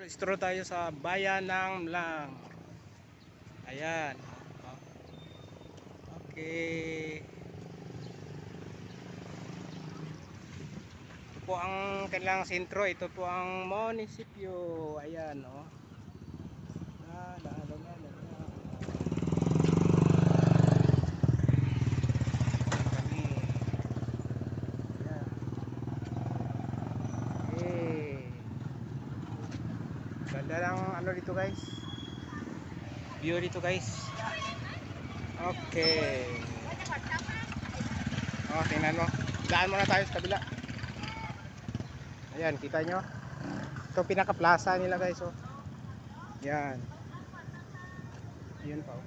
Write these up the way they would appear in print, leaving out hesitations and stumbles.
Stroll tayo sa bayan ng Mlang. Ayan. Okay. Ito po ang kanilang sentro. Ito po ang munisipyo. Ayan, oh. Ganda lang ano dito guys, view dito guys. Okay, oh tingnan mo, daan muna tayo sa kabila. Ayan, kita nyo ito pinaka plaza nila guys, oh. Yan, yun pa, oh.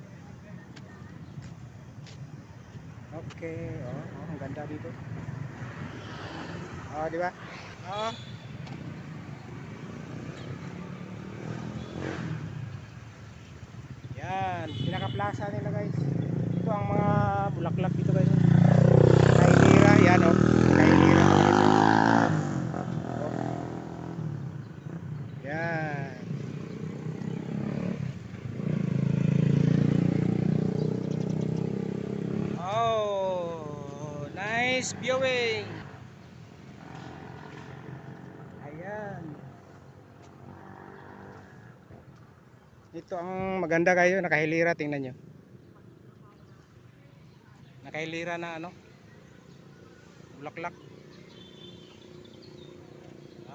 Okay, oh, ang ganda dito, oh di ba, oh. Yan, pinaka-plaza nila guys. Ito ang mga bulaklak dito guys. Kailira, yan oh. Kailira guys. Oh. Yan. Oh, nice viewing. Ayan. Ito ang maganda kayo, nakahilira, tingnan nyo. Nakahilira na ano, bulaklak.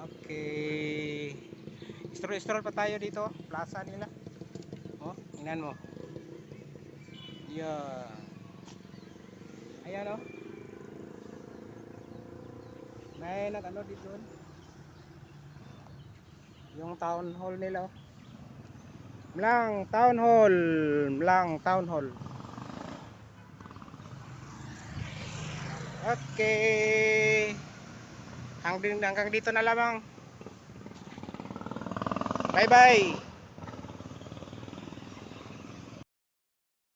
Okay, stroll pa tayo dito, plaza nila. Oh, tingnan mo. Yeah. Ayan oh. May nag-ano dito, yung town hall nila oh. Mlang Town Hall, Mlang Town Hall. Okay, hanggang dito na lamang. Bye bye.